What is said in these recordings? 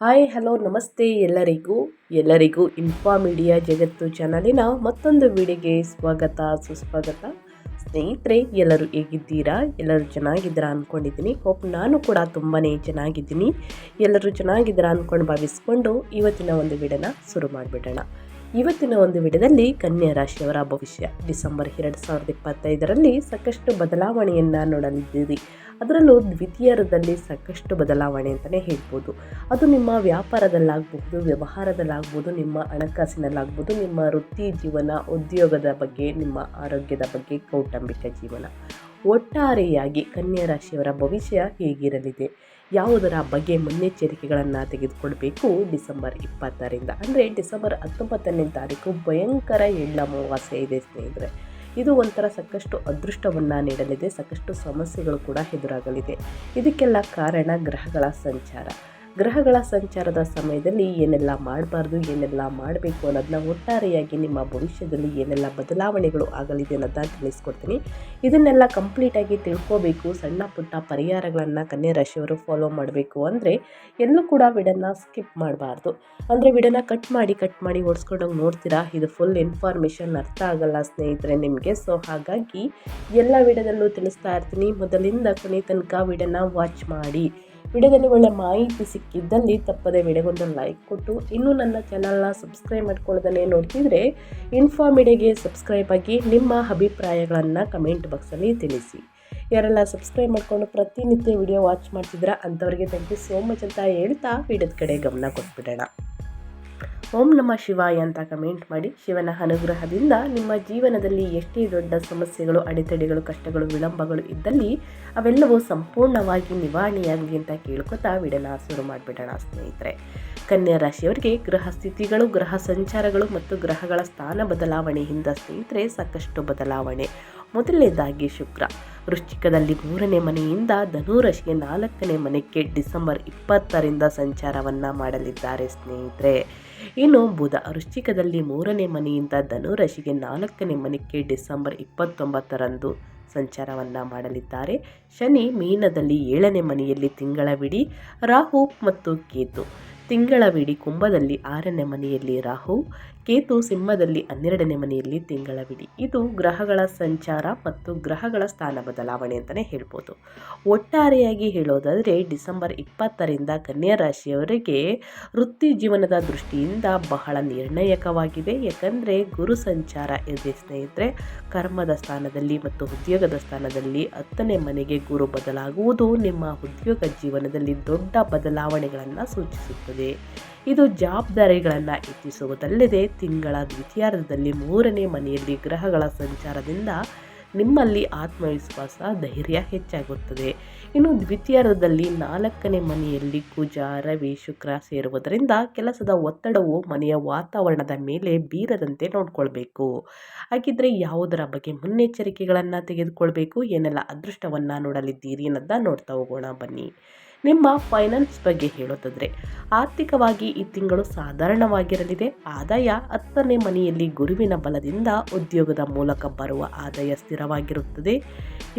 Hi hello ನಮಸ್ತೆ ಎಲ್ಲರಿಗೂ info media ಜಗತ್ತು ಚಾನಲಿನ ಮತ್ತೊಂದು ವಿಡಿಯೋಗೆ ಸ್ವಾಗತ ಸುಸ್ವಾಗತ. ಸ್ನೇಹಿತರೆ, ಎಲ್ಲರೂ ಹೇಗಿದ್ದೀರಾ? ಎಲ್ಲರೂ ಚೆನ್ನಾಗಿದ್ದೀರಾ ಅಂದ್ಕೊಂಡಿದ್ದೀನಿ. ಹೋಪ್ ನಾನು ಕೂಡ ತುಂಬಾ ಚೆನ್ನಾಗಿದ್ದೀನಿ. ಎಲ್ಲರೂ ಚೆನ್ನಾಗಿದ್ದೀರಾ ಅಂದ್ಕೊಂಡು ಭಾವಿಸ್ಕೊಂಡು ಇವತ್ತಿನ ಒಂದು ವಿಡಿಯೋನ ಶುರು ಮಾಡಿಬಿಡೋಣ. ಇವತ್ತಿನ ಒಂದು ವಿಡಿಯೋದಲ್ಲಿ ಕನ್ಯಾ ರಾಶಿಯವರ ಭವಿಷ್ಯ ಡಿಸೆಂಬರ್ 2025ರಲ್ಲಿ ಸಾಕಷ್ಟು ಬದಲಾವಣೆಯನ್ನು ನೋಡಲಿದ್ದೀರಿ. ಅದರಲ್ಲೂ ದ್ವಿತೀಯದಲ್ಲಿ ಸಾಕಷ್ಟು ಬದಲಾವಣೆ ಅಂತಲೇ ಹೇಳ್ಬೋದು. ಅದು ನಿಮ್ಮ ವ್ಯಾಪಾರದಲ್ಲಾಗಬಹುದು, ವ್ಯವಹಾರದಲ್ಲಾಗ್ಬೋದು, ನಿಮ್ಮ ಹಣಕಾಸಿನಲ್ಲಾಗ್ಬೋದು, ನಿಮ್ಮ ವೃತ್ತಿ ಜೀವನ, ಉದ್ಯೋಗದ ಬಗ್ಗೆ, ನಿಮ್ಮ ಆರೋಗ್ಯದ ಬಗ್ಗೆ, ಕೌಟುಂಬಿಕ ಜೀವನ, ಒಟ್ಟಾರೆಯಾಗಿ ಕನ್ಯಾ ರಾಶಿಯವರ ಭವಿಷ್ಯ ಹೇಗಿರಲಿದೆ, ಯಾವುದರ ಬಗ್ಗೆ ಮುನ್ನೆಚ್ಚರಿಕೆಗಳನ್ನು ತೆಗೆದುಕೊಳ್ಬೇಕು ಡಿಸೆಂಬರ್ 20ರಿಂದ ಅಂದರೆ ಡಿಸೆಂಬರ್ 19ನೇ ತಾರೀಕು ಭಯಂಕರ ಎಳ್ಳ ಅಮಾವಾಸ್ಯೆ ಇದೆ ಸ್ನೇಹಿತರೆ. ಇದು ಒಂಥರ ಸಾಕಷ್ಟು ಅದೃಷ್ಟವನ್ನು ನೀಡಲಿದೆ, ಸಾಕಷ್ಟು ಸಮಸ್ಯೆಗಳು ಕೂಡ ಎದುರಾಗಲಿದೆ. ಇದಕ್ಕೆಲ್ಲ ಕಾರಣ ಗ್ರಹಗಳ ಸಂಚಾರದ ಸಮಯದಲ್ಲಿ ಏನೆಲ್ಲ ಮಾಡಬಾರ್ದು, ಏನೆಲ್ಲ ಮಾಡಬೇಕು ಅನ್ನೋದನ್ನ ಒಟ್ಟಾರೆಯಾಗಿ ನಿಮ್ಮ ಭವಿಷ್ಯದಲ್ಲಿ ಏನೆಲ್ಲ ಬದಲಾವಣೆಗಳು ಆಗಲಿದೆ ಅನ್ನೋದನ್ನ ತಿಳಿಸ್ಕೊಡ್ತೀನಿ. ಇದನ್ನೆಲ್ಲ ಕಂಪ್ಲೀಟಾಗಿ ತಿಳ್ಕೋಬೇಕು, ಸಣ್ಣ ಪುಟ್ಟ ಪರಿಹಾರಗಳನ್ನು ಕನ್ಯಾ ರಾಶಿಯವರು ಫಾಲೋ ಮಾಡಬೇಕು ಅಂದರೆ ಎಲ್ಲೂ ಕೂಡ ವಿಡಿಯೋನ ಸ್ಕಿಪ್ ಮಾಡಬಾರ್ದು. ಅಂದರೆ ವಿಡಿಯೋನ ಕಟ್ ಮಾಡಿ ಓಡಿಸ್ಕೊಂಡೋಗಿ ನೋಡ್ತೀರಾ, ಇದು ಫುಲ್ ಇನ್ಫಾರ್ಮೇಷನ್ ಅರ್ಥ ಆಗಲ್ಲ ಸ್ನೇಹಿತರೆ ನಿಮಗೆ. ಸೊ ಹಾಗಾಗಿ ಎಲ್ಲ ವಿಡಿಯೋದಲ್ಲೂ ತಿಳಿಸ್ತಾ ಇರ್ತೀನಿ, ಮೊದಲಿಂದ ಕೊನೆ ತನಕ ವಿಡಿಯೋನ ವಾಚ್ ಮಾಡಿ. ವಿಡಿಯೋದಲ್ಲಿ ಒಳ್ಳೆ ಮಾಹಿತಿ ಸಿಕ್ಕಿದ್ದಲ್ಲಿ ತಪ್ಪದೆ ವಿಡಿಯೋಗೊಂದು ಲೈಕ್ ಕೊಟ್ಟು, ಇನ್ನೂ ನನ್ನ ಚಾನಲ್ನ ಸಬ್ಸ್ಕ್ರೈಬ್ ಮಾಡ್ಕೊಳ್ಳೋದನ್ನೇ ನೋಡ್ತಿದ್ರೆ ಇನ್ಫಾ ಮೀಡಿಯಾಗೆ ಸಬ್ಸ್ಕ್ರೈಬ್ ಆಗಿ ನಿಮ್ಮ ಅಭಿಪ್ರಾಯಗಳನ್ನು ಕಮೆಂಟ್ ಬಾಕ್ಸಲ್ಲಿ ತಿಳಿಸಿ. ಯಾರೆಲ್ಲ ಸಬ್ಸ್ಕ್ರೈಬ್ ಮಾಡಿಕೊಂಡು ಪ್ರತಿನಿತ್ಯ ವಿಡಿಯೋ ವಾಚ್ ಮಾಡ್ತಿದ್ದೀರಾ ಅಂಥವ್ರಿಗೆ ಥ್ಯಾಂಕ್ ಯು ಸೋ ಮಚ್ ಅಂತ ಹೇಳ್ತಾ ವಿಡಿಯೋದ ಕಡೆ ಗಮನ ಕೊಟ್ಬಿಡೋಣ. ಓಂ ನಮಃ ಶಿವಾಯ ಅಂತ ಕಮೆಂಟ್ ಮಾಡಿ. ಶಿವನ ಅನುಗ್ರಹದಿಂದ ನಿಮ್ಮ ಜೀವನದಲ್ಲಿ ಎಷ್ಟೇ ದೊಡ್ಡ ಸಮಸ್ಯೆಗಳು, ಅಡೆತಡೆಗಳು, ಕಷ್ಟಗಳು, ವಿಳಂಬಗಳು ಇದ್ದಲ್ಲಿ ಅವೆಲ್ಲವೂ ಸಂಪೂರ್ಣವಾಗಿ ನಿವಾರಣೆಯಾಗಲಿ ಅಂತ ಕೇಳ್ಕೊತಾ ವಿಡಿಯೋನ ಶುರು ಮಾಡಿಬಿಡೋಣ ಸ್ನೇಹಿತರೆ. ಕನ್ಯಾ ರಾಶಿಯವರಿಗೆ ಗ್ರಹ ಸ್ಥಿತಿಗಳು, ಗ್ರಹ ಸಂಚಾರಗಳು ಮತ್ತು ಗ್ರಹಗಳ ಸ್ಥಾನ ಬದಲಾವಣೆಯಿಂದ ಸ್ನೇಹಿತರೆ ಸಾಕಷ್ಟು ಬದಲಾವಣೆ. ಮೊದಲನೇದಾಗಿ ಶುಕ್ರ ವೃಶ್ಚಿಕದಲ್ಲಿ 3ನೇ ಮನೆಯಿಂದ ಧನುರಾಶಿಗೆ 4ನೇ ಮನೆಗೆ ಡಿಸೆಂಬರ್ 20ರಿಂದ ಸಂಚಾರವನ್ನು ಮಾಡಲಿದ್ದಾರೆ ಸ್ನೇಹಿತರೆ. ಇನ್ನು ಬುಧ ವೃಶ್ಚಿಕದಲ್ಲಿ 3ನೇ ಮನೆಯಿಂದ ಧನುರಾಶಿಗೆ 4ನೇ ಮನೆಗೆ ಡಿಸೆಂಬರ್ 29ರಂದು ಸಂಚಾರವನ್ನು ಮಾಡಲಿದ್ದಾರೆ. ಶನಿ ಮೀನದಲ್ಲಿ 7ನೇ ಮನೆಯಲ್ಲಿ ತಿಂಗಳವಿಡೀ, ರಾಹು ಮತ್ತು ಕೇತು ತಿಂಗಳವಿಡೀ ಕುಂಭದಲ್ಲಿ 6ನೇ ಮನೆಯಲ್ಲಿ ರಾಹು, ಕೇತು ಸಿಂಹದಲ್ಲಿ 12ನೇ ಮನೆಯಲ್ಲಿ ತಿಂಗಳವಿಡೀ. ಇದು ಗ್ರಹಗಳ ಸಂಚಾರ ಮತ್ತು ಗ್ರಹಗಳ ಸ್ಥಾನ ಬದಲಾವಣೆ ಅಂತಲೇ ಹೇಳ್ಬೋದು. ಒಟ್ಟಾರೆಯಾಗಿ ಹೇಳೋದಾದರೆ ಡಿಸೆಂಬರ್ 20ರಿಂದ ಕನ್ಯಾ ರಾಶಿಯವರಿಗೆ ವೃತ್ತಿ ಜೀವನದ ದೃಷ್ಟಿಯಿಂದ ಬಹಳ ನಿರ್ಣಾಯಕವಾಗಿದೆ. ಯಾಕಂದರೆ ಗುರು ಸಂಚಾರ ಇದೆ ಸ್ನೇಹಿತರೆ. ಕರ್ಮದ ಸ್ಥಾನದಲ್ಲಿ ಮತ್ತು ಉದ್ಯೋಗದ ಸ್ಥಾನದಲ್ಲಿ 10ನೇ ಮನೆಗೆ ಗುರು ಬದಲಾಗುವುದು ನಿಮ್ಮ ಉದ್ಯೋಗ ಜೀವನದಲ್ಲಿ ದೊಡ್ಡ ಬದಲಾವಣೆಗಳನ್ನು ಸೂಚಿಸುತ್ತದೆ. ಇದು ಜವಾಬ್ದಾರಿಗಳನ್ನು ಹೆಚ್ಚಿಸುವುದಲ್ಲದೆ ತಿಂಗಳ ದ್ವಿತೀಯಾರ್ಧದಲ್ಲಿ 3ನೇ ಮನೆಯಲ್ಲಿ ಗ್ರಹಗಳ ಸಂಚಾರದಿಂದ ನಿಮ್ಮಲ್ಲಿ ಆತ್ಮವಿಶ್ವಾಸ, ಧೈರ್ಯ ಹೆಚ್ಚಾಗುತ್ತದೆ. ಇನ್ನು ದ್ವಿತೀಯಾರ್ಧದಲ್ಲಿ 4ನೇ ಮನೆಯಲ್ಲಿ ಕುಜ, ರವಿ, ಶುಕ್ರ ಸೇರುವುದರಿಂದ ಕೆಲಸದ ಒತ್ತಡವು ಮನೆಯ ವಾತಾವರಣದ ಮೇಲೆ ಬೀರದಂತೆ ನೋಡ್ಕೊಳ್ಬೇಕು. ಹಾಗಿದ್ರೆ ಯಾವುದರ ಬಗ್ಗೆ ಮುನ್ನೆಚ್ಚರಿಕೆಗಳನ್ನು ತೆಗೆದುಕೊಳ್ಬೇಕು, ಏನೆಲ್ಲ ಅದೃಷ್ಟವನ್ನು ನೋಡಲಿದ್ದೀರಿ ಅನ್ನೋದನ್ನ ನೋಡ್ತಾ ಹೋಗೋಣ ಬನ್ನಿ. ನಿಮ್ಮ ಫೈನಾನ್ಸ್ ಬಗ್ಗೆ ಹೇಳೋದಾದರೆ ಆರ್ಥಿಕವಾಗಿ ಈ ತಿಂಗಳು ಸಾಧಾರಣವಾಗಿರಲಿದೆ. ಆದಾಯ 10ನೇ ಮನೆಯಲ್ಲಿ ಗುರುವಿನ ಬಲದಿಂದ ಉದ್ಯೋಗದ ಮೂಲಕ ಬರುವ ಆದಾಯ ಸ್ಥಿರವಾಗಿರುತ್ತದೆ.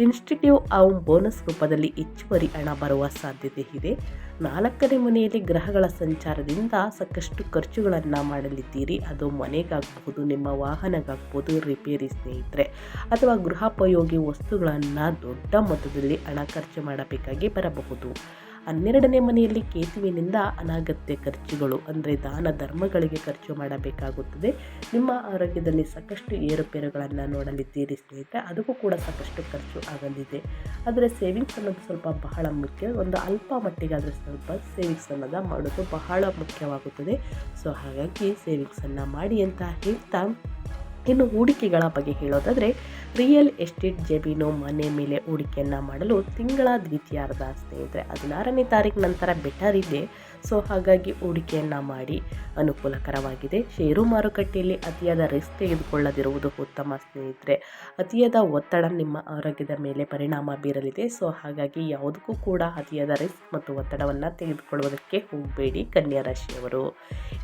ಇನ್ಸ್ಟಿಟ್ಯೂಟ್ ಬೋನಸ್ ರೂಪದಲ್ಲಿ ಹೆಚ್ಚುವರಿ ಹಣ ಬರುವ ಸಾಧ್ಯತೆ ಇದೆ. 4ನೇ ಮನೆಯಲ್ಲಿ ಗ್ರಹಗಳ ಸಂಚಾರದಿಂದ ಸಾಕಷ್ಟು ಖರ್ಚುಗಳನ್ನು ಮಾಡಲಿದ್ದೀರಿ. ಅದು ಮನೆಗಾಗಬಹುದು, ನಿಮ್ಮ ವಾಹನಗಾಗಬಹುದು, ರಿಪೇರಿ ಸ್ನೇಹಿತರೆ, ಅಥವಾ ಗೃಹೋಪಯೋಗಿ ವಸ್ತುಗಳನ್ನು ದೊಡ್ಡ ಮೊತ್ತದಲ್ಲಿ ಹಣ ಖರ್ಚು ಮಾಡಬೇಕಾಗಿ ಬರಬಹುದು. 12ನೇ ಮನೆಯಲ್ಲಿ ಕೇತುವಿನಿಂದ ಅನಗತ್ಯ ಖರ್ಚುಗಳು ಅಂದರೆ ದಾನ ಧರ್ಮಗಳಿಗೆ ಖರ್ಚು ಮಾಡಬೇಕಾಗುತ್ತದೆ. ನಿಮ್ಮ ಆರೋಗ್ಯದಲ್ಲಿ ಸಾಕಷ್ಟು ಏರುಪೇರುಗಳನ್ನು ನೋಡಲಿದ್ದೀರಿ ಸ್ನೇಹಿತರೆ, ಅದಕ್ಕೂ ಕೂಡ ಸಾಕಷ್ಟು ಖರ್ಚು ಆಗಲಿದೆ. ಆದರೆ ಸೇವಿಂಗ್ಸ್ ಅನ್ನೋದು ಸ್ವಲ್ಪ ಬಹಳ ಮುಖ್ಯ. ಒಂದು ಅಲ್ಪ ಮಟ್ಟಿಗಾದರೆ ಸ್ವಲ್ಪ ಸೇವಿಂಗ್ಸ್ ಅನ್ನೋದು ಮಾಡೋದು ಬಹಳ ಮುಖ್ಯವಾಗುತ್ತದೆ. ಸೊ ಹಾಗಾಗಿ ಸೇವಿಂಗ್ಸನ್ನು ಮಾಡಿ ಅಂತ ಹೇಳ್ತಾ, ಇನ್ನು ಹೂಡಿಕೆಗಳ ಬಗ್ಗೆ ಹೇಳೋದಾದರೆ ರಿಯಲ್ ಎಸ್ಟೇಟ್, ಜಮೀನು, ಮನೆ ಮೇಲೆ ಹೂಡಿಕೆಯನ್ನು ಮಾಡಲು ತಿಂಗಳ ದ್ವಿತೀಯಾರ್ಧ ಸ್ನೇಹಿತರೆ 16ನೇ ತಾರೀಕು ನಂತರ ಬೆಟರ್ ಇದೆ. ಸೊ ಹಾಗಾಗಿ ಹೂಡಿಕೆಯನ್ನು ಮಾಡಿ, ಅನುಕೂಲಕರವಾಗಿದೆ. ಷೇರು ಮಾರುಕಟ್ಟೆಯಲ್ಲಿ ಅತಿಯಾದ ರಿಸ್ಕ್ ತೆಗೆದುಕೊಳ್ಳದಿರುವುದು ಉತ್ತಮ ಸ್ನೇಹಿತರೆ. ಅತಿಯಾದ ಒತ್ತಡ ನಿಮ್ಮ ಆರೋಗ್ಯದ ಮೇಲೆ ಪರಿಣಾಮ ಬೀರಲಿದೆ. ಸೊ ಹಾಗಾಗಿ ಯಾವುದಕ್ಕೂ ಕೂಡ ಅತಿಯಾದ ರಿಸ್ಕ್ ಮತ್ತು ಒತ್ತಡವನ್ನು ತೆಗೆದುಕೊಳ್ಳುವುದಕ್ಕೆ ಹೋಗಬೇಡಿ ಕನ್ಯಾ ರಾಶಿಯವರು.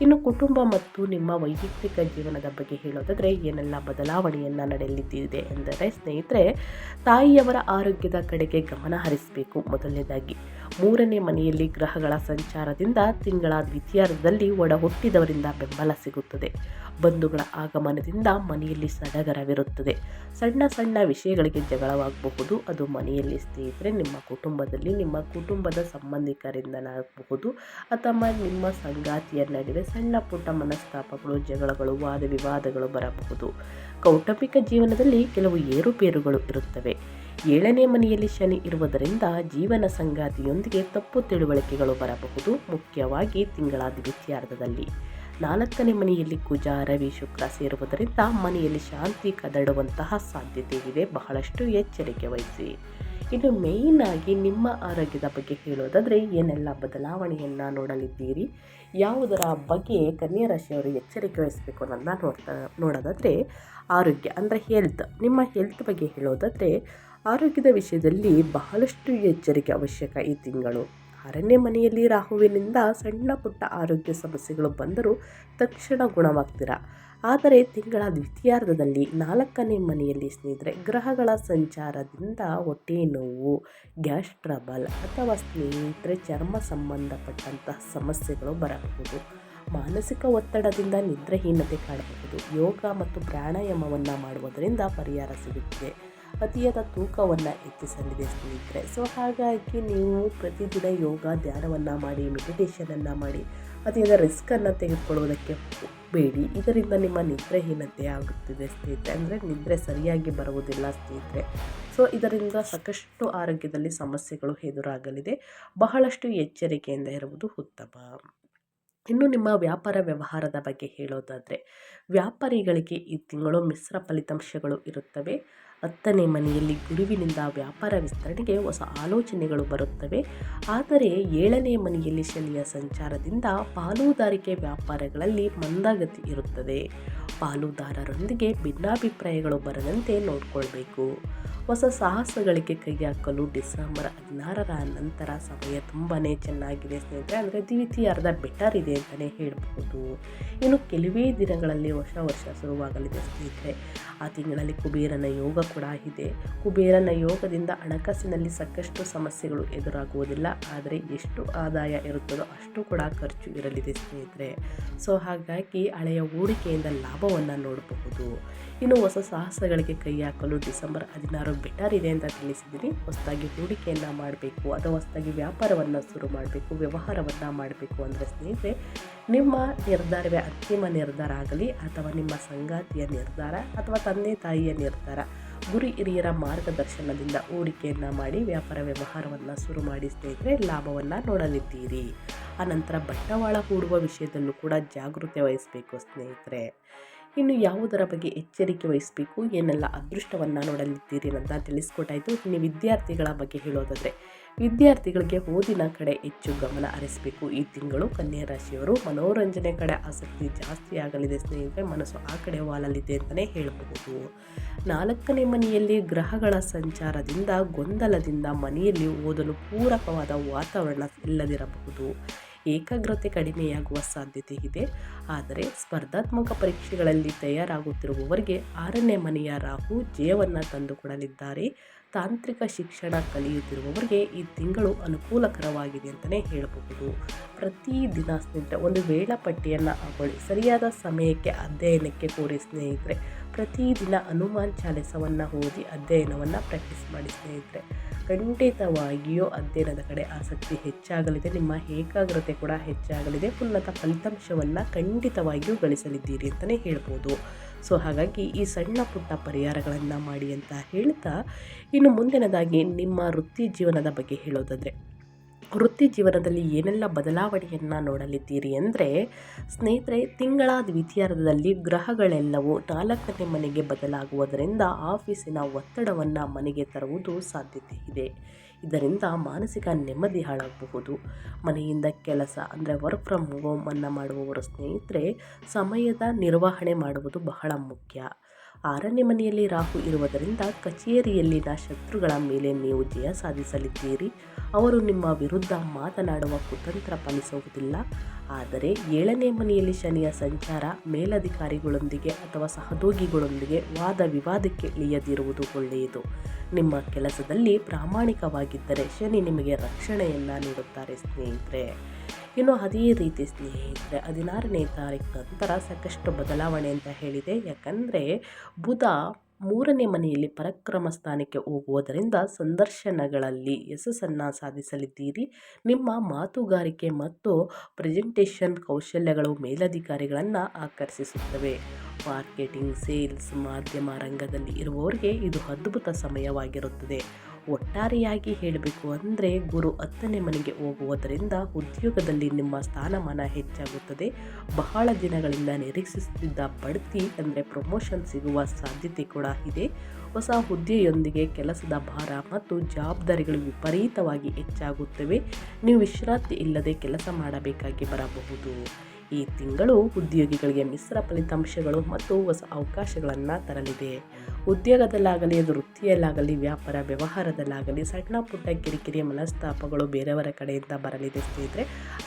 ಇನ್ನು ಕುಟುಂಬ ಮತ್ತು ನಿಮ್ಮ ವೈಯಕ್ತಿಕ ಜೀವನದ ಬಗ್ಗೆ ಹೇಳೋದಾದರೆ ಏನೆಲ್ಲ ಬದಲಾವಣೆಯನ್ನು ನಡೆಯಲಿದೆ ಎಂದರೆ ಸ್ನೇಹಿತರೆ, ತಾಯಿಯವರ ಆರೋಗ್ಯದ ಕಡೆಗೆ ಗಮನ ಹರಿಸಬೇಕು. ಮೊದಲನೇದಾಗಿ 3ನೇ ಮನೆಯಲ್ಲಿ ಗ್ರಹಗಳ ಸಂಚಾರದಿಂದ ಇರುವುದರಿಂದ ತಿಂಗಳ ದ್ವಿತೀಯಾರ್ಧದಲ್ಲಿ ಒಡ ಹುಟ್ಟಿದವರಿಂದ ಬೆಂಬಲ ಸಿಗುತ್ತದೆ. ಬಂಧುಗಳ ಆಗಮನದಿಂದ ಮನೆಯಲ್ಲಿ ಸಡಗರವಿರುತ್ತದೆ. ಸಣ್ಣ ಸಣ್ಣ ವಿಷಯಗಳಿಗೆ ಜಗಳವಾಗಬಹುದು. ಅದು ಮನೆಯಲ್ಲಿ ಸ್ನೇಹಿತರೆ ನಿಮ್ಮ ಕುಟುಂಬದಲ್ಲಿ ನಿಮ್ಮ ಕುಟುಂಬದ ಸಂಬಂಧಿಕರಿಂದಲಾಗಬಹುದು ಅಥವಾ ನಿಮ್ಮ ಸಂಗಾತಿಯ ನಡುವೆ ಸಣ್ಣ ಪುಟ್ಟ ಮನಸ್ತಾಪಗಳು, ಜಗಳಗಳು, ವಾದ ವಿವಾದಗಳು ಬರಬಹುದು. ಕೌಟುಂಬಿಕ ಜೀವನದಲ್ಲಿ ಕೆಲವು ಏರುಪೇರುಗಳು ಇರುತ್ತವೆ. 7ನೇ ಮನೆಯಲ್ಲಿ ಶನಿ ಇರುವುದರಿಂದ ಜೀವನ ಸಂಗಾತಿಯೊಂದಿಗೆ ತಪ್ಪು ತಿಳುವಳಿಕೆಗಳು ಬರಬಹುದು, ಮುಖ್ಯವಾಗಿ ತಿಂಗಳ ದ್ವಿತೀಯಾರ್ಧದಲ್ಲಿ. 4ನೇ ಮನೆಯಲ್ಲಿ ಕುಜ, ರವಿ, ಶುಕ್ರ ಸೇರುವುದರಿಂದ ಮನೆಯಲ್ಲಿ ಶಾಂತಿ ಕದಡುವಂತಹ ಸಾಧ್ಯತೆ ಇದೆ. ಬಹಳಷ್ಟು ಎಚ್ಚರಿಕೆ ವಹಿಸಿ. ಇನ್ನು ಮೇಯ್ನ್ ಆಗಿ ನಿಮ್ಮ ಆರೋಗ್ಯದ ಬಗ್ಗೆ ಹೇಳೋದಾದರೆ ಏನೆಲ್ಲ ಬದಲಾವಣೆಯನ್ನು ನೋಡಲಿದ್ದೀರಿ, ಯಾವುದರ ಬಗ್ಗೆ ಕನ್ಯಾ ರಾಶಿಯವರು ಎಚ್ಚರಿಕೆ ವಹಿಸಬೇಕು ಅನ್ನೋದನ್ನ ನೋಡೋದಾದರೆ ಆರೋಗ್ಯ ಅಂದರೆ ಹೆಲ್ತ್. ನಿಮ್ಮ ಹೆಲ್ತ್ ಬಗ್ಗೆ ಹೇಳೋದಾದರೆ ಆರೋಗ್ಯದ ವಿಷಯದಲ್ಲಿ ಬಹಳಷ್ಟು ಎಚ್ಚರಿಕೆ ಅವಶ್ಯಕ. ಈ ತಿಂಗಳು 6ನೇ ಮನೆಯಲ್ಲಿ ರಾಹುವಿನಿಂದ ಸಣ್ಣ ಪುಟ್ಟ ಆರೋಗ್ಯ ಸಮಸ್ಯೆಗಳು ಬಂದರೂ ತಕ್ಷಣ ಗುಣವಾಗ್ತೀರಾ. ಆದರೆ ತಿಂಗಳ ದ್ವಿತೀಯಾರ್ಧದಲ್ಲಿ 4ನೇ ಮನೆಯಲ್ಲಿ ಸ್ನೇಹಿತರೆ ಗ್ರಹಗಳ ಸಂಚಾರದಿಂದ ಹೊಟ್ಟೆ ನೋವು, ಗ್ಯಾಸ್ ಟ್ರಬಲ್ ಅಥವಾ ಸ್ನೇಹಿತರೆ ಚರ್ಮ ಸಂಬಂಧಪಟ್ಟಂತಹ ಸಮಸ್ಯೆಗಳು ಬರಬಹುದು. ಮಾನಸಿಕ ಒತ್ತಡದಿಂದ ನಿದ್ರಾಹೀನತೆ ಕಾಣಬಹುದು. ಯೋಗ ಮತ್ತು ಪ್ರಾಣಾಯಾಮವನ್ನು ಮಾಡುವುದರಿಂದ ಪರಿಹಾರ ಸಿಗುತ್ತದೆ. ಅತಿಯಾದ ತೂಕವನ್ನು ಹೆಚ್ಚಿಸಲಿದೆ ಸ್ನೇಹಿತರೆ. ಸೊ ಹಾಗಾಗಿ ನೀವು ಪ್ರತಿದಿನ ಯೋಗ, ಧ್ಯಾನವನ್ನು ಮಾಡಿ, ಮೆಡಿಟೇಷನನ್ನು ಮಾಡಿ, ಅತಿಯಾದ ರಿಸ್ಕನ್ನು ತೆಗೆದುಕೊಳ್ಳುವುದಕ್ಕೆ ಬೇಡಿ. ಇದರಿಂದ ನಿಮ್ಮ ನಿದ್ರಾಹೀನತೆ ಆಗುತ್ತಿದೆ ಸ್ನೇಹಿತರೆ, ಅಂದರೆ ನಿದ್ರೆ ಸರಿಯಾಗಿ ಬರುವುದಿಲ್ಲ ಸ್ನೇಹಿತರೆ. ಸೊ ಇದರಿಂದ ಸಾಕಷ್ಟು ಆರೋಗ್ಯದಲ್ಲಿ ಸಮಸ್ಯೆಗಳು ಎದುರಾಗಲಿದೆ. ಬಹಳಷ್ಟು ಎಚ್ಚರಿಕೆಯಿಂದ ಇರುವುದು ಉತ್ತಮ. ಇನ್ನು ನಿಮ್ಮ ವ್ಯಾಪಾರ ವ್ಯವಹಾರದ ಬಗ್ಗೆ ಹೇಳೋದಾದರೆ ವ್ಯಾಪಾರಿಗಳಿಗೆ ಈ ತಿಂಗಳು ಮಿಶ್ರ ಫಲಿತಾಂಶಗಳು ಇರುತ್ತವೆ. 10ನೇ ಮನೆಯಲ್ಲಿ ಗುರುವಿನಿಂದ ವ್ಯಾಪಾರ ವಿಸ್ತರಣೆಗೆ ಹೊಸ ಆಲೋಚನೆಗಳು ಬರುತ್ತವೆ. ಆದರೆ 7ನೇ ಮನೆಯಲ್ಲಿ ಶನಿಯ ಸಂಚಾರದಿಂದ ಪಾಲುದಾರಿಕೆ ವ್ಯಾಪಾರಗಳಲ್ಲಿ ಮಂದಗತಿ ಇರುತ್ತದೆ. ಪಾಲುದಾರರೊಂದಿಗೆ ಭಿನ್ನಾಭಿಪ್ರಾಯಗಳು ಬರದಂತೆ ನೋಡಿಕೊಳ್ಬೇಕು. ಹೊಸ ಸಾಹಸಗಳಿಗೆ ಕೈ ಹಾಕಲು ಡಿಸೆಂಬರ್ 16ರ ನಂತರ ಸಮಯ ತುಂಬಾ ಚೆನ್ನಾಗಿದೆ ಸ್ನೇಹಿತರೆ. ಅಂದರೆ ದ್ವಿತೀಯಾರ್ಧ ಬೆಟರ್ ಇದೆ ಅಂತಲೇ ಹೇಳ್ಬೋದು. ಇನ್ನು ಕೆಲವೇ ದಿನಗಳಲ್ಲಿ ಹೊಸ ವರ್ಷ ಶುರುವಾಗಲಿದೆ ಸ್ನೇಹಿತರೆ. ಆ ತಿಂಗಳಲ್ಲಿ ಕುಬೇರನ ಯೋಗ ಕೂಡ ಇದೆ. ಕುಬೇರನ ಯೋಗದಿಂದ ಹಣಕಾಸಿನಲ್ಲಿ ಸಾಕಷ್ಟು ಸಮಸ್ಯೆಗಳು ಎದುರಾಗುವುದಿಲ್ಲ. ಆದರೆ ಎಷ್ಟು ಆದಾಯ ಇರುತ್ತದೋ ಅಷ್ಟು ಕೂಡ ಖರ್ಚು ಇರಲಿದೆ ಸ್ನೇಹಿತರೆ. ಸೊ ಹಾಗಾಗಿ ಹಳೆಯ ಹೂಡಿಕೆಯಿಂದ ಲಾಭವನ್ನು ನೋಡಬಹುದು. ಇನ್ನು ಹೊಸ ಸಾಹಸಗಳಿಗೆ ಕೈ ಹಾಕಲು ಡಿಸೆಂಬರ್ 16 ಬೆಟರ್ ಇದೆ ಅಂತ ತಿಳಿಸಿದ್ದೀನಿ. ಹೊಸದಾಗಿ ಹೂಡಿಕೆಯನ್ನು ಮಾಡಬೇಕು ಅಥವಾ ಹೊಸದಾಗಿ ವ್ಯಾಪಾರವನ್ನು ಶುರು ಮಾಡಬೇಕು, ವ್ಯವಹಾರವನ್ನು ಮಾಡಬೇಕು ಅಂದರೆ ಸ್ನೇಹಿತರೆ ನಿಮ್ಮ ನಿರ್ಧಾರವೇ ಅಂತಿಮ ನಿರ್ಧಾರ ಆಗಲಿ ಅಥವಾ ನಿಮ್ಮ ಸಂಗಾತಿಯ ನಿರ್ಧಾರ ಅಥವಾ ತಂದೆ ತಾಯಿಯ ನಿರ್ಧಾರ, ಗುರು ಹಿರಿಯರ ಮಾರ್ಗದರ್ಶನದಿಂದ ಹೂಡಿಕೆಯನ್ನು ಮಾಡಿ ವ್ಯಾಪಾರ ವ್ಯವಹಾರವನ್ನು ಶುರು ಮಾಡಿ ಸ್ನೇಹಿತರೆ ಲಾಭವನ್ನು ನೋಡಲಿದ್ದೀರಿ. ಆನಂತರ ಬಂಡವಾಳ ಹೂಡುವ ವಿಷಯದಲ್ಲೂ ಕೂಡ ಜಾಗೃತಿ ವಹಿಸಬೇಕು ಸ್ನೇಹಿತರೆ. ಇನ್ನು ಯಾವುದರ ಬಗ್ಗೆ ಎಚ್ಚರಿಕೆ ವಹಿಸಬೇಕು, ಏನೆಲ್ಲ ಅದೃಷ್ಟವನ್ನು ನೋಡಲಿದ್ದೀರಿ ಅಂತ ತಿಳಿಸ್ಕೊಟ್ಟಾಯಿತು. ಇನ್ನು ವಿದ್ಯಾರ್ಥಿಗಳ ಬಗ್ಗೆ ಹೇಳೋದಾದರೆ ವಿದ್ಯಾರ್ಥಿಗಳಿಗೆ ಓದಿನ ಕಡೆ ಹೆಚ್ಚು ಗಮನ ಹರಿಸಬೇಕು. ಈ ತಿಂಗಳು ಕನ್ಯಾ ರಾಶಿಯವರು ಮನೋರಂಜನೆ ಕಡೆ ಆಸಕ್ತಿ ಜಾಸ್ತಿ ಆಗಲಿದೆ ಸ್ನೇಹಿತರೆ. ಮನಸ್ಸು ಆ ಕಡೆ ವಾಲಲಿದೆ ಅಂತಲೇ ಹೇಳಬಹುದು. 4ನೇ ಮನೆಯಲ್ಲಿ ಗ್ರಹಗಳ ಸಂಚಾರದಿಂದ ಗೊಂದಲದಿಂದ ಮನೆಯಲ್ಲಿ ಓದಲು ಪೂರಕವಾದ ವಾತಾವರಣ ಇಲ್ಲದಿರಬಹುದು. ಏಕಾಗ್ರತೆ ಕಡಿಮೆಯಾಗುವ ಸಾಧ್ಯತೆ ಇದೆ. ಆದರೆ ಸ್ಪರ್ಧಾತ್ಮಕ ಪರೀಕ್ಷೆಗಳಲ್ಲಿ ತಯಾರಾಗುತ್ತಿರುವವರಿಗೆ 6ನೇ ಮನೆಯ ರಾಹು ಜಯವನ್ನು ತಂದುಕೊಡಲಿದ್ದಾರೆ. ತಾಂತ್ರಿಕ ಶಿಕ್ಷಣ ಕಲಿಯುತ್ತಿರುವವರಿಗೆ ಈ ತಿಂಗಳು ಅನುಕೂಲಕರವಾಗಿದೆ ಅಂತಲೇ ಹೇಳಬಹುದು. ಪ್ರತಿದಿನ ಸ್ನೇಹಿತರೆ ಒಂದು ವೇಳಾಪಟ್ಟಿಯನ್ನು ಹಾಕೊಳ್ಳಿ. ಸರಿಯಾದ ಸಮಯಕ್ಕೆ ಅಧ್ಯಯನಕ್ಕೆ ಕೋರಿ ಸ್ನೇಹಿತರೆ. ಪ್ರತಿದಿನ ಹನುಮಾನ್ ಚಾಲಿಸವನ್ನು ಓದಿ ಅಧ್ಯಯನವನ್ನು ಪ್ರಾಕ್ಟೀಸ್ ಮಾಡಿ ಸ್ನೇಹಿತರೆ. ಖಂಡಿತವಾಗಿಯೂ ಅಧ್ಯಯನದ ಕಡೆ ಆಸಕ್ತಿ ಹೆಚ್ಚಾಗಲಿದೆ. ನಿಮ್ಮ ಏಕಾಗ್ರತೆ ಕೂಡ ಹೆಚ್ಚಾಗಲಿದೆ. ಉನ್ನತ ಫಲಿತಾಂಶವನ್ನು ಖಂಡಿತವಾಗಿಯೂ ಗಳಿಸಲಿದ್ದೀರಿ ಅಂತಲೇ ಹೇಳ್ಬೋದು. ಸೊ ಹಾಗಾಗಿ ಈ ಸಣ್ಣ ಪುಟ್ಟ ಪರಿಹಾರಗಳನ್ನು ಮಾಡಿ ಅಂತ ಹೇಳ್ತಾ ಇನ್ನು ಮುಂದಿನದಾಗಿ ನಿಮ್ಮ ವೃತ್ತಿ ಜೀವನದ ಬಗ್ಗೆ ಹೇಳೋದಾದರೆ ವೃತ್ತಿ ಜೀವನದಲ್ಲಿ ಏನೆಲ್ಲ ಬದಲಾವಣೆಯನ್ನು ನೋಡಲಿದ್ದೀರಿ ಅಂದರೆ ಸ್ನೇಹಿತರೆ ತಿಂಗಳ ದ್ವಿತೀಯಾರ್ಧದಲ್ಲಿ ಗ್ರಹಗಳೆಲ್ಲವೂ 4ನೇ ಮನೆಗೆ ಬದಲಾಗುವುದರಿಂದ ಆಫೀಸಿನ ಒತ್ತಡವನ್ನು ಮನೆಗೆ ತರುವುದು ಸಾಧ್ಯತೆ ಇದೆ. ಇದರಿಂದ ಮಾನಸಿಕ ನೆಮ್ಮದಿ ಹಾಳಾಗಬಹುದು. ಮನೆಯಿಂದ ಕೆಲಸ ಅಂದರೆ ವರ್ಕ್ ಫ್ರಮ್ ಹೋಮನ್ನು ಮಾಡುವವರು ಸ್ನೇಹಿತರೆ ಸಮಯದ ನಿರ್ವಹಣೆ ಮಾಡುವುದು ಬಹಳ ಮುಖ್ಯ. 6ನೇ ಮನೆಯಲ್ಲಿ ರಾಹು ಇರುವುದರಿಂದ ಕಚೇರಿಯಲ್ಲಿನ ಶತ್ರುಗಳ ಮೇಲೆ ನೀವು ಜಯ ಸಾಧಿಸಲಿದ್ದೀರಿ. ಅವರು ನಿಮ್ಮ ವಿರುದ್ಧ ಮಾತನಾಡುವ ಕುತಂತ್ರ ಫಲಿಸುವುದಿಲ್ಲ. ಆದರೆ 7ನೇ ಮನೆಯಲ್ಲಿ ಶನಿಯ ಸಂಚಾರ ಮೇಲಧಿಕಾರಿಗಳೊಂದಿಗೆ ಅಥವಾ ಸಹೋದ್ಯೋಗಿಗಳೊಂದಿಗೆ ವಾದ ವಿವಾದಕ್ಕೆ ಇಳಿಯದಿರುವುದು ಒಳ್ಳೆಯದು. ನಿಮ್ಮ ಕೆಲಸದಲ್ಲಿ ಪ್ರಾಮಾಣಿಕವಾಗಿದ್ದರೆ ಶನಿ ನಿಮಗೆ ರಕ್ಷಣೆಯನ್ನು ನೀಡುತ್ತಾರೆ ಸ್ನೇಹಿತರೆ. ಇನ್ನು ಅದೇ ರೀತಿ ಸ್ನೇಹಿತರೆ 16ನೇ ತಾರೀಕು ನಂತರ ಸಾಕಷ್ಟು ಬದಲಾವಣೆ ಅಂತ ಹೇಳಿದೆ. ಯಾಕಂದರೆ ಬುಧ 3ನೇ ಮನೆಯಲ್ಲಿ ಪರಾಕ್ರಮ ಸ್ಥಾನಕ್ಕೆ ಹೋಗುವುದರಿಂದ ಸಂದರ್ಶನಗಳಲ್ಲಿ ಯಶಸ್ಸನ್ನು ಸಾಧಿಸಲಿದ್ದೀರಿ. ನಿಮ್ಮ ಮಾತುಗಾರಿಕೆ ಮತ್ತು ಪ್ರೆಸೆಂಟೇಷನ್ ಕೌಶಲ್ಯಗಳು ಮೇಲಧಿಕಾರಿಗಳನ್ನು ಆಕರ್ಷಿಸುತ್ತವೆ. ಮಾರ್ಕೆಟಿಂಗ್, ಸೇಲ್ಸ್, ಮಾಧ್ಯಮ ರಂಗದಲ್ಲಿ ಇರುವವರಿಗೆ ಇದು ಅದ್ಭುತ ಸಮಯವಾಗಿರುತ್ತದೆ. ಒಟ್ಟಾರೆಯಾಗಿ ಹೇಳಬೇಕು ಅಂದರೆ ಗುರು 10ನೇ ಮನೆಗೆ ಹೋಗುವುದರಿಂದ ಉದ್ಯೋಗದಲ್ಲಿ ನಿಮ್ಮ ಸ್ಥಾನಮಾನ ಹೆಚ್ಚಾಗುತ್ತದೆ. ಬಹಳ ದಿನಗಳಿಂದ ನಿರೀಕ್ಷಿಸುತ್ತಿದ್ದ ಬಡ್ತಿ ಅಂದರೆ ಪ್ರಮೋಷನ್ ಸಿಗುವ ಸಾಧ್ಯತೆ ಕೂಡ ಇದೆ. ಹೊಸ ಹುದ್ದೆಯೊಂದಿಗೆ ಕೆಲಸದ ಭಾರ ಮತ್ತು ಜವಾಬ್ದಾರಿಗಳು ವಿಪರೀತವಾಗಿ ಹೆಚ್ಚಾಗುತ್ತವೆ. ನೀವು ವಿಶ್ರಾಂತಿ ಇಲ್ಲದೆ ಕೆಲಸ ಮಾಡಬೇಕಾಗಿ ಬರಬಹುದು. ಈ ತಿಂಗಳು ಉದ್ಯೋಗಿಗಳಿಗೆ ಮಿಶ್ರ ಫಲಿತಾಂಶಗಳು ಮತ್ತು ಹೊಸ ಅವಕಾಶಗಳನ್ನು ತರಲಿದೆ. ಉದ್ಯೋಗದಲ್ಲಾಗಲಿ, ಅದು ವೃತ್ತಿಯಲ್ಲಾಗಲಿ, ವ್ಯಾಪಾರ ವ್ಯವಹಾರದಲ್ಲಾಗಲಿ ಸಣ್ಣ ಪುಟ್ಟ ಕಿರಿಕಿರಿ ಮನಸ್ತಾಪಗಳು ಬೇರೆಯವರ ಕಡೆಯಿಂದ ಬರಲಿದೆ ಸ್ನೇಹಿತರೆ.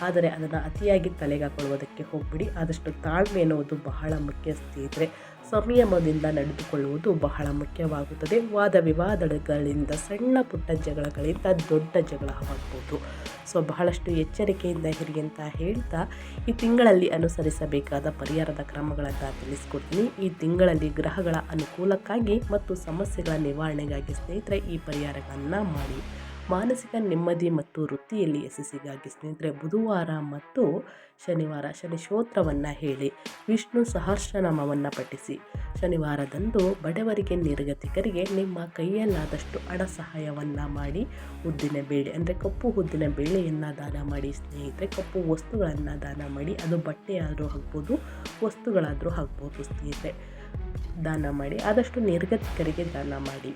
ಆದರೆ ಅದನ್ನು ಅತಿಯಾಗಿ ತಲೆಗೆ ಹಾಕೊಳ್ಳುವುದಕ್ಕೆ ಹೋಗ್ಬಿಡಿ. ಆದಷ್ಟು ತಾಳ್ಮೆ ಎನ್ನುವುದು ಬಹಳ ಮುಖ್ಯ ಸ್ನೇಹಿತರೆ. ಸಂಯಮದಿಂದ ನಡೆದುಕೊಳ್ಳುವುದು ಬಹಳ ಮುಖ್ಯವಾಗುತ್ತದೆ. ವಾದ ವಿವಾದಗಳಿಂದ ಸಣ್ಣ ಪುಟ್ಟ ಜಗಳಗಳಿಂದ ದೊಡ್ಡ ಜಗಳ ಆಗ್ಬೋದು. ಬಹಳಷ್ಟು ಎಚ್ಚರಿಕೆಯಿಂದ ಇರಿ ಅಂತ ಹೇಳ್ತಾ ಈ ತಿಂಗಳಲ್ಲಿ ಅನುಸರಿಸಬೇಕಾದ ಪರಿಹಾರದ ಕ್ರಮಗಳನ್ನು ತಿಳಿಸ್ಕೊಡ್ತೀನಿ. ಈ ತಿಂಗಳಲ್ಲಿ ಗ್ರಹಗಳ ಅನುಕೂಲಕ್ಕಾಗಿ ಮತ್ತು ಸಮಸ್ಯೆಗಳ ನಿವಾರಣೆಗಾಗಿ ಸ್ನೇಹಿತರೆ ಈ ಪರಿಹಾರಗಳನ್ನು ಮಾಡಿ. ಮಾನಸಿಕ ನೆಮ್ಮದಿ ಮತ್ತು ವೃತ್ತಿಯಲ್ಲಿ ಯಶಸ್ಸಿಗಾಗಿ ಸ್ನೇಹಿತರೆ ಬುಧವಾರ ಮತ್ತು ಶನಿವಾರ ಶನಿ ಸ್ತೋತ್ರವನ್ನು ಹೇಳಿ, ವಿಷ್ಣು ಸಹಸ್ರನಾಮವನ್ನು ಪಠಿಸಿ. ಶನಿವಾರದಂದು ಬಡವರಿಗೆ, ನಿರ್ಗತಿಕರಿಗೆ ನಿಮ್ಮ ಕೈಯಲ್ಲಾದಷ್ಟು ಹಣ ಸಹಾಯವನ್ನು ಮಾಡಿ. ಉದ್ದಿನ ಬೇಳೆ ಅಂದರೆ ಕಪ್ಪು ಉದ್ದಿನ ಬೇಳೆಯನ್ನು ದಾನ ಮಾಡಿ ಸ್ನೇಹಿತರೆ. ಕಪ್ಪು ವಸ್ತುಗಳನ್ನು ದಾನ ಮಾಡಿ. ಅದು ಬಟ್ಟೆ ಆದರೂ ಆಗ್ಬೋದು, ವಸ್ತುಗಳಾದರೂ ಆಗ್ಬೋದು ಸ್ನೇಹಿತರೆ. ದಾನ ಮಾಡಿ. ಆದಷ್ಟು ನಿರ್ಗತಿಕರಿಗೆ ದಾನ ಮಾಡಿ.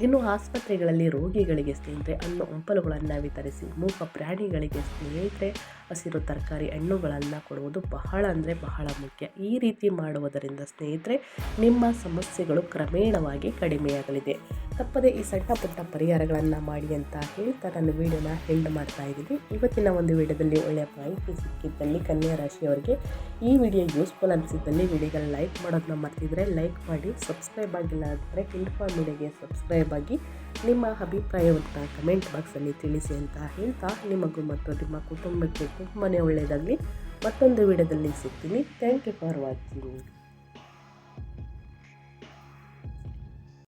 ಇನ್ನು ಆಸ್ಪತ್ರೆಗಳಲ್ಲಿ ರೋಗಿಗಳಿಗೆ ಸ್ನೇಹಿತರೆ ಹಣ್ಣು ಹಂಪಲುಗಳನ್ನು ವಿತರಿಸಿ. ಮೂಕ ಪ್ರಾಣಿಗಳಿಗೆ ಸ್ನೇಹಿತರೆ ಹಸಿರು ತರಕಾರಿ ಹಣ್ಣುಗಳನ್ನು ಕೊಡುವುದು ಬಹಳ ಅಂದರೆ ಬಹಳ ಮುಖ್ಯ. ಈ ರೀತಿ ಮಾಡುವುದರಿಂದ ಸ್ನೇಹಿತರೆ ನಿಮ್ಮ ಸಮಸ್ಯೆಗಳು ಕ್ರಮೇಣವಾಗಿ ಕಡಿಮೆಯಾಗಲಿದೆ. ತಪ್ಪದೆ ಈ ಸಣ್ಣ ಪುಟ್ಟ ಪರಿಹಾರಗಳನ್ನು ಮಾಡಿ ಅಂತ ಹೇಳ್ತಾ ನನ್ನ ವಿಡಿಯೋನ ಎಂಡ್ ಮಾಡ್ತಾ ಇದ್ದೀನಿ. ಇವತ್ತಿನ ಒಂದು ವಿಡಿಯೋದಲ್ಲಿ ಒಳ್ಳೆಯ ಮಾಹಿತಿ ಸಿಕ್ಕಿದ್ದಲ್ಲಿ ಕನ್ಯಾ ರಾಶಿಯವರಿಗೆ ಈ ವಿಡಿಯೋ ಯೂಸ್ಫುಲ್ ಅನಿಸಿದ್ದಲ್ಲಿ ವಿಡಿಯೋಗೆ ಲೈಕ್ ಮಾಡೋದನ್ನ ಮರ್ತಿದ್ರೆ ಲೈಕ್ ಮಾಡಿ. ಸಬ್ಸ್ಕ್ರೈಬ್ ಆಗಿಲ್ಲ ಅಂದರೆ ಇನ್ಫಾರ್ಮ್ ಮೀಡಿಯಾಗೆ ಸಬ್ಸ್ಕ್ರೈಬ್ ಆಗಿ ನಿಮ್ಮ ಅಭಿಪ್ರಾಯವನ್ನು ಕಮೆಂಟ್ ಬಾಕ್ಸಲ್ಲಿ ತಿಳಿಸಿ ಅಂತ ಹೇಳ್ತಾ ನಿಮಗೂ ಮತ್ತು ನಿಮ್ಮ ಕುಟುಂಬಕ್ಕೆ ತುಂಬಾ ಒಳ್ಳೆಯದಾಗಲಿ. ಮತ್ತೊಂದು ವಿಡಿಯೋದಲ್ಲಿ ಸಿಗ್ತೀನಿ. Thank you for watching.